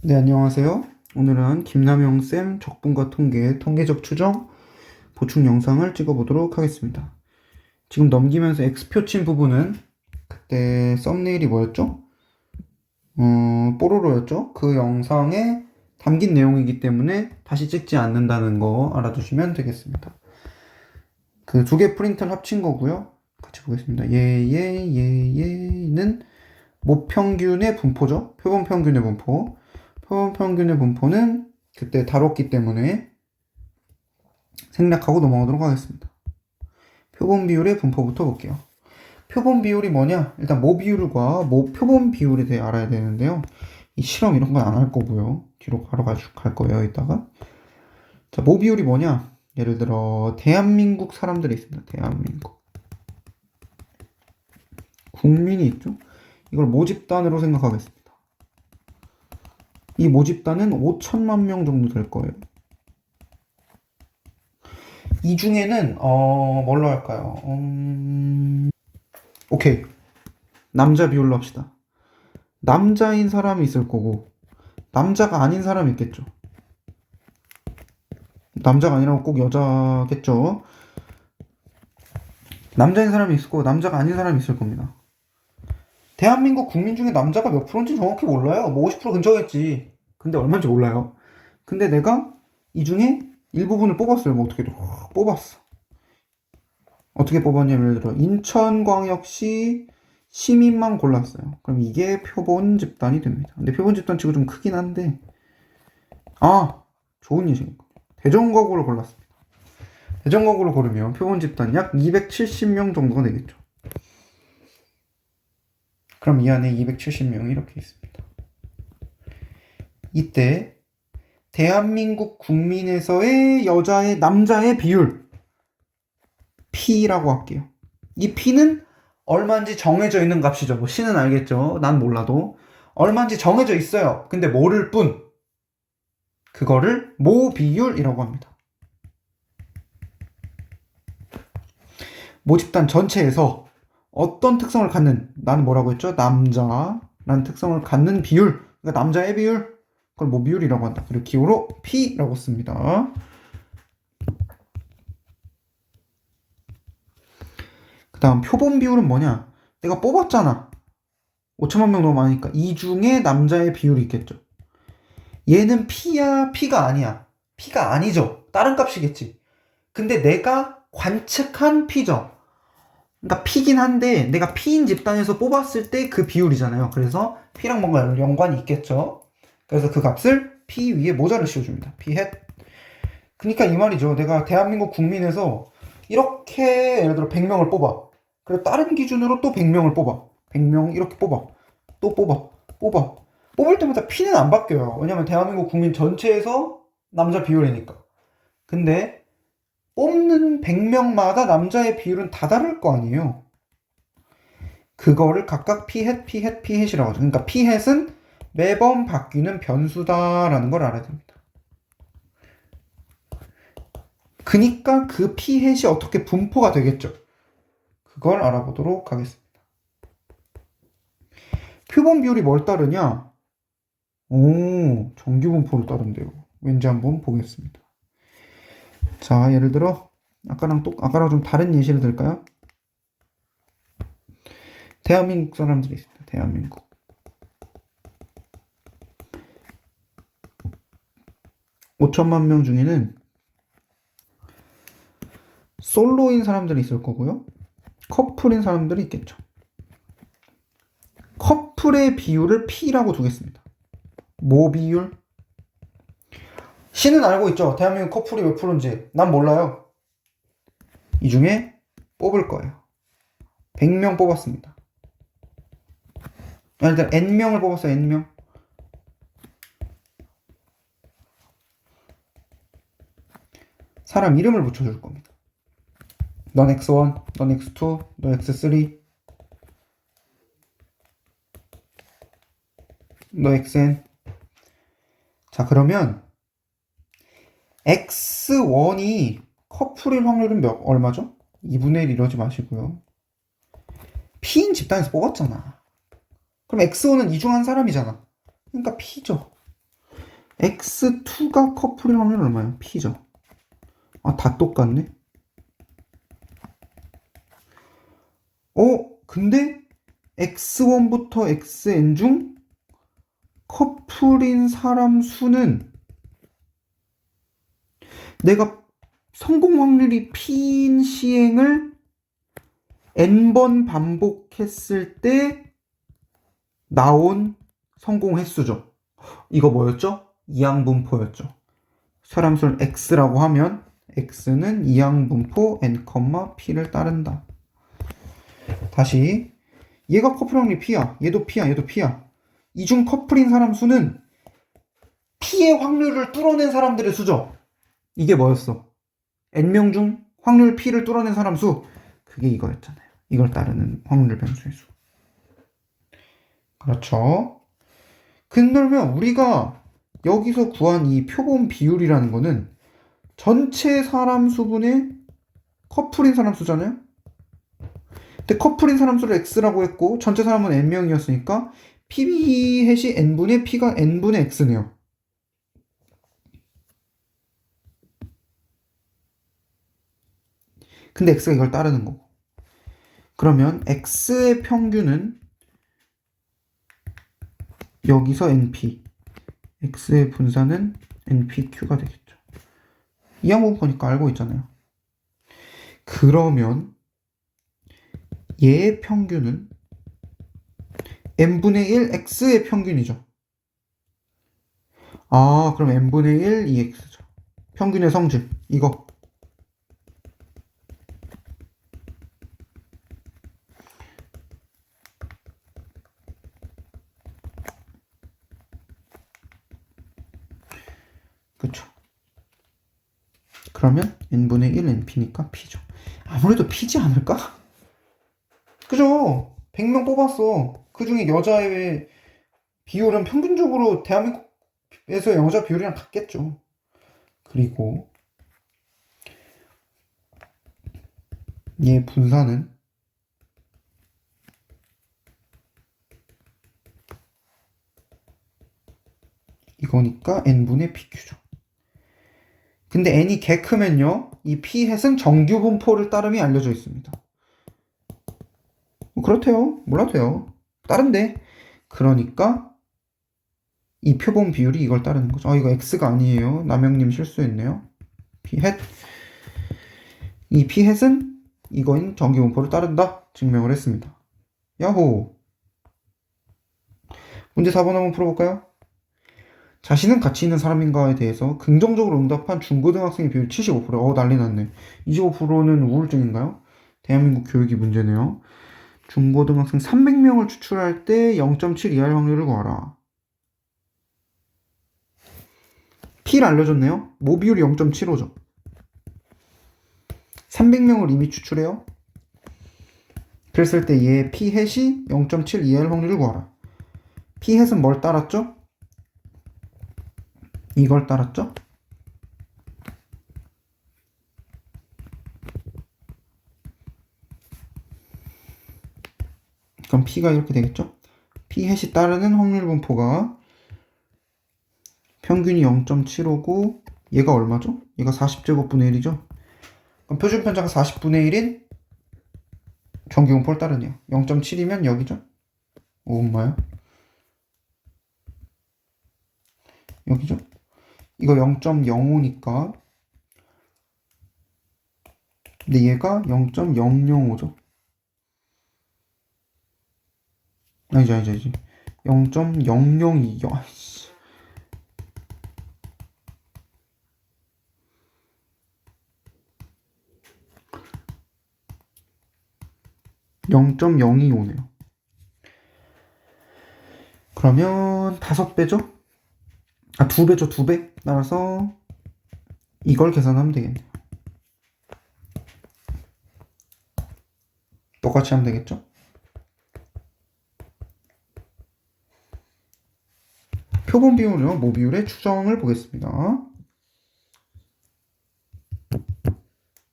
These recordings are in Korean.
네, 안녕하세요. 오늘은 김남영쌤 적분과 통계, 통계적 추정, 보충 영상을 찍어보도록 하겠습니다. 지금 넘기면서 X표 친 부분은 그때 썸네일이 뭐였죠? 뽀로로였죠? 그 영상에 담긴 내용이기 때문에 다시 찍지 않는다는 거 알아두시면 되겠습니다. 그 두 개 프린트를 합친 거고요. 같이 보겠습니다. 얘는 모평균의 분포죠. 표본 평균의 분포. 표본 평균의 분포는 그때 다뤘기 때문에 생략하고 넘어가도록 하겠습니다. 표본 비율의 분포부터 볼게요. 표본 비율이 뭐냐? 일단 모 비율과 모 표본 비율에 대해 알아야 되는데요. 이 실험 이런 건 안 할 거고요. 뒤로 바로 갈 거예요, 이따가. 자, 모 비율이 뭐냐? 예를 들어 대한민국 사람들이 있습니다. 대한민국. 국민이 있죠? 이걸 모집단으로 생각하겠습니다. 이 모집단은 5천만 명 정도 될 거예요. 이 중에는 뭘로 할까요? 오케이. 남자 비율로 합시다. 남자인 사람이 있을 거고 남자가 아닌 사람이 있겠죠. 남자가 아니라고 꼭 여자겠죠. 남자인 사람이 있을 거고 남자가 아닌 사람이 있을 겁니다. 대한민국 국민 중에 남자가 몇 프로인지 정확히 몰라요. 뭐 50% 근처겠지. 근데 얼마인지 몰라요. 근데 내가 이 중에 일부분을 뽑았어요. 뭐 어떻게 뽑았어. 어떻게 뽑았냐면 예를 들어 인천광역시 시민만 골랐어요. 그럼 이게 표본 집단이 됩니다. 근데 표본 집단 치고 좀 크긴 한데 좋은 예시인 거. 대전거구를 골랐습니다. 대전거구를 고르면 표본 집단 약 270명 정도가 되겠죠. 그럼 이 안에 270명이 이렇게 있습니다. 이때 대한민국 국민에서의 남자의 비율 P라고 할게요. 이 P는 얼마인지 정해져 있는 값이죠. 뭐 C는 알겠죠. 난 몰라도 얼마인지 정해져 있어요. 근데 모를 뿐. 그거를 모비율이라고 합니다. 모집단 전체에서 어떤 특성을 갖는, 나는 뭐라고 했죠? 남자라는 특성을 갖는 비율, 그러니까 남자의 비율, 그걸 모비율이라고 한다. 그리고 기호로 P라고 씁니다. 그 다음 표본 비율은 뭐냐? 내가 뽑았잖아. 5천만 명 너무 많으니까 이 중에 남자의 비율이 있겠죠. 얘는 P야, P가 아니야. P가 아니죠. 다른 값이겠지. 근데 내가 관측한 P죠. 그러니까 P긴 한데 내가 P인 집단에서 뽑았을 때 그 비율이잖아요. 그래서 P랑 뭔가 연관이 있겠죠. 그래서 그 값을 P 위에 모자를 씌워줍니다. P 햇. 그러니까 이 말이죠. 내가 대한민국 국민에서 이렇게 예를 들어 100명을 뽑아. 그리고 다른 기준으로 또 100명을 뽑아. 100명 이렇게 뽑아. 또 뽑아. 뽑을 때마다 P는 안 바뀌어요. 왜냐면 대한민국 국민 전체에서 남자 비율이니까. 근데 뽑는 100명마다 남자의 비율은 다 다를 거 아니에요. 그거를 각각 P햇, P햇, P햇이라고 하죠. 그러니까 P햇은 매번 바뀌는 변수다라는 걸 알아야 됩니다. 그니까 그 P햇이 어떻게 분포가 되겠죠. 그걸 알아보도록 하겠습니다. 표본 비율이 뭘 따르냐? 정규 분포를 따른대요. 왠지 한번 보겠습니다. 자, 예를 들어 아까랑 좀 다른 예시를 들까요? 대한민국 사람들이 있습니다. 대한민국. 5천만 명 중에는 솔로인 사람들이 있을 거고요. 커플인 사람들이 있겠죠. 커플의 비율을 P라고 두겠습니다. 모 비율? C는 알고 있죠. 대한민국 커플이 몇 프로인지. 난 몰라요. 이 중에 뽑을 거예요. 100명 뽑았습니다. 일단 N명을 뽑았어요. N명. 사람 이름을 붙여줄 겁니다. 넌 X1, 넌 X2, 넌 X3, 너 XN. 자, 그러면 X1이 커플일 확률은 얼마죠? 2분의 1 이러지 마시고요. P인 집단에서 뽑았잖아. 그럼 X1은 이중 한 사람이잖아. 그러니까 P죠. X2가 커플일 확률 얼마예요? P죠. 아, 다 똑같네. 근데 X1부터 Xn 중 커플인 사람 수는 내가 성공 확률이 P인 시행을 N번 반복했을 때 나온 성공 횟수죠. 이거 뭐였죠? 이항분포였죠. 사람수를 X라고 하면 X는 이항분포 N, P를 따른다. 다시 얘가 커플 확률이 P야. 얘도 P야. 얘도 P야. 이중 커플인 사람 수는 P의 확률을 뚫어낸 사람들의 수죠. 이게 뭐였어? N명 중 확률 P를 뚫어낸 사람 수. 그게 이거였잖아요. 이걸 따르는 확률 변수의 수. 그렇죠. 그러면 우리가 여기서 구한 이 표본 비율이라는 거는 전체 사람 수분의 커플인 사람 수잖아요. 근데 커플인 사람 수를 X라고 했고 전체 사람은 N명이었으니까 PB 햇이 N분의 P가 N분의 X네요. 근데 X가 이걸 따르는 거고. 그러면 X의 평균은 여기서 NP, X의 분산은 NPQ가 되겠죠. 이 항목 보니까 알고 있잖아요. 그러면 얘의 평균은 n분의 1 x의 평균이죠. 아, 그럼 n분의 1 2x죠. 평균의 성질 이거. 그쵸. 그러면 n분의 1 np니까 p죠. 아무래도 p지 않을까? 그죠? 100명 뽑았어. 그 중에 여자의 비율은 평균적으로 대한민국에서 여자 비율이랑 같겠죠. 그리고 얘 분산은 이거니까 n분의 pq죠. 근데 n이 개 크면요, 이 p 햇은 정규 분포를 따름이 알려져 있습니다. 그렇대요. 몰라도 돼요. 다른데. 그러니까 이 표본 비율이 이걸 따르는 거죠. 이거 x가 아니에요. 남영님 실수했네요. p 햇. 이 p 햇은 이거인 정규 분포를 따른다. 증명을 했습니다. 야호. 문제 4번 한번 풀어볼까요? 자신은 가치 있는 사람인가에 대해서 긍정적으로 응답한 중고등학생의 비율 75%. 난리 났네. 25%는 우울증인가요? 대한민국 교육이 문제네요. 중고등학생 300명을 추출할 때 0.7 이하의 확률을 구하라. P를 알려줬네요. 모 비율이 0.75죠. 300명을 이미 추출해요. 그랬을 때 얘 P 햇이 0.7 이하의 확률을 구하라. P 햇은 뭘 따랐죠? 이걸 따랐죠? 그럼 P가 이렇게 되겠죠? P 햇이 따르는 확률 분포가 평균이 0.75고 얘가 얼마죠? 얘가 40제곱분의 1이죠? 그럼 표준 편차가 40분의 1인 정규 분포를 따르네요. 0.7이면 여기죠? 엄마야? 여기죠? 이거 0.05니까 근데 얘가 0.005죠. 아니지. 0.002. 아이씨. 0.025네요. 그러면 5배죠? 2배죠, 2배. 따라서 이걸 계산하면 되겠네요. 똑같이 하면 되겠죠? 표본 비율이요, 모 비율의 추정을 보겠습니다.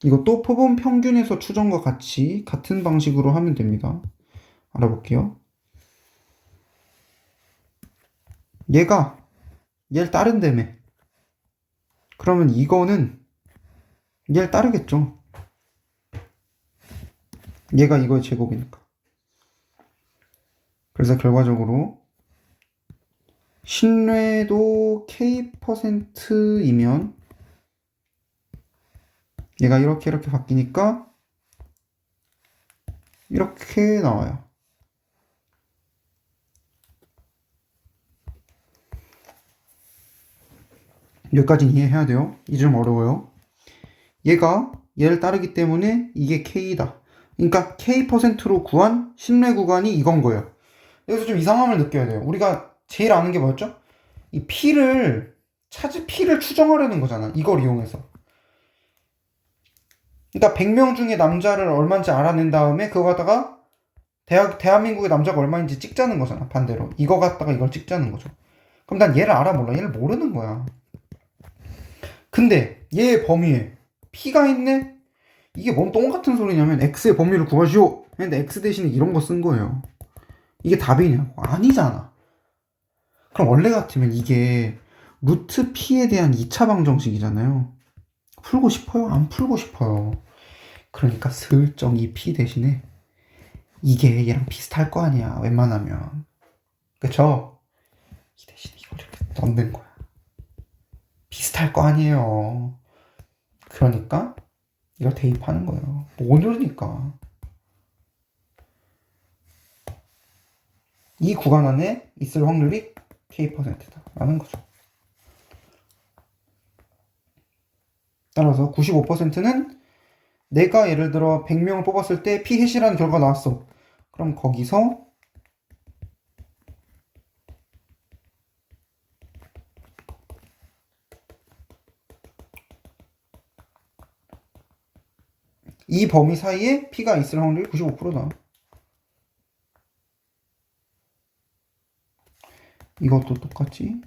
이것도 표본 평균에서 추정과 같은 방식으로 하면 됩니다. 알아볼게요. 얘가 얘를 따른다며. 그러면 이거는 얘를 따르겠죠. 얘가 이거의 제곱이니까. 그래서 결과적으로 신뢰도 K%이면 얘가 이렇게 바뀌니까 이렇게 나와요. 여기까지는 이해해야 돼요. 이 점 어려워요. 얘가 얘를 따르기 때문에 이게 K다. 그러니까 K%로 구한 신뢰 구간이 이건 거예요. 여기서 좀 이상함을 느껴야 돼요. 우리가 제일 아는 게 뭐였죠? 이 P를 추정하려는 거잖아. 이걸 이용해서. 그러니까 100명 중에 남자를 얼마인지 알아낸 다음에 그거 갖다가 대한민국의 남자가 얼마인지 찍자는 거잖아. 반대로. 이거 갖다가 이걸 찍자는 거죠. 그럼 난 얘를 알아 몰라. 얘를 모르는 거야. 근데 얘의 범위에 P가 있네? 이게 뭔 똥같은 소리냐면 X의 범위를 구하시오. 근데 X 대신에 이런 거 쓴 거예요. 이게 답이냐고? 아니잖아. 그럼 원래 같으면 이게 루트 P에 대한 2차 방정식이잖아요. 풀고 싶어요? 안 풀고 싶어요. 그러니까 슬쩍 이 P 대신에 이게 얘랑 비슷할 거 아니야. 웬만하면. 그쵸? 이 대신에 이걸 이렇게 넣는 거야. 비슷할 거 아니에요. 그러니까 이걸 대입하는 거예요. 오늘이니까. 이 구간 안에 있을 확률이 K%다 라는 거죠. 따라서 95%는 내가 예를 들어 100명을 뽑았을 때 P 해시라는 결과가 나왔어. 그럼 거기서 이 범위 사이에 P가 있을 확률이 95%다. 이것도 똑같지.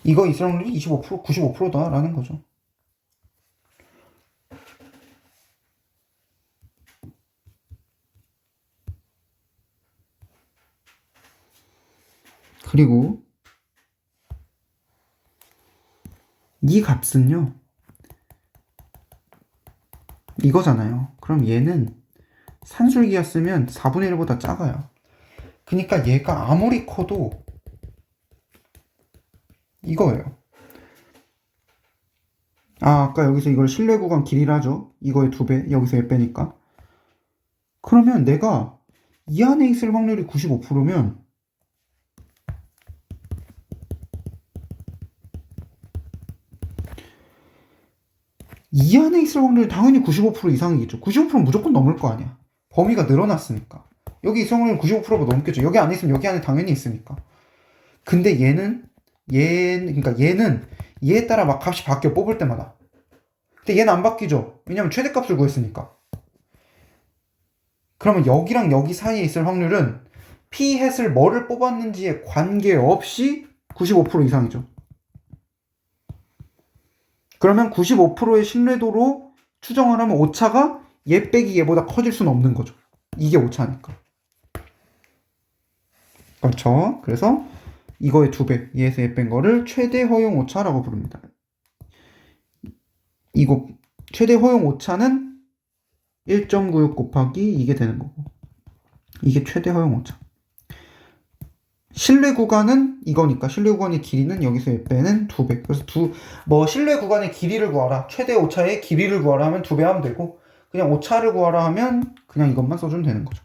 이거 있을 확률이 25%, 95%다 라는 거죠. 그리고 이 값은요. 이거잖아요. 그럼 얘는 산술기였으면 4분의 1보다 작아요. 그러니까 얘가 아무리 커도 이거예요. 아까 여기서 이걸 신뢰 구간 길이라 하죠. 이거의 2배, 여기서 얘 빼니까. 그러면 내가 이 안에 있을 확률이 95%면 이 안에 있을 확률이 당연히 95% 이상이겠죠. 95%는 무조건 넘을 거 아니야. 범위가 늘어났으니까. 여기 있을 확률은 95%가 넘겠죠. 여기 안에 있으면 여기 안에 당연히 있으니까. 근데 그러니까 얘는 얘에 따라 막 값이 바뀌어 뽑을 때마다. 근데 얘는 안 바뀌죠. 왜냐면 최대값을 구했으니까. 그러면 여기랑 여기 사이에 있을 확률은 P 햇을 뭐를 뽑았는지에 관계없이 95% 이상이죠. 그러면 95%의 신뢰도로 추정을 하면 오차가 얘 빼기 얘보다 커질 수는 없는 거죠. 이게 오차니까. 그렇죠. 그래서 이거의 2배, 얘에서 얘 뺀 거를 최대 허용 오차라고 부릅니다. 이거 최대 허용 오차는 1.96 곱하기 이게 되는 거고. 이게 최대 허용 오차. 신뢰 구간은 이거니까 신뢰 구간의 길이는 여기서 얘 빼는 2배. 그래서 신뢰 구간의 길이를 구하라. 최대 오차의 길이를 구하라 하면 2배 하면 되고 그냥 오차를 구하라 하면 그냥 이것만 써주면 되는 거죠.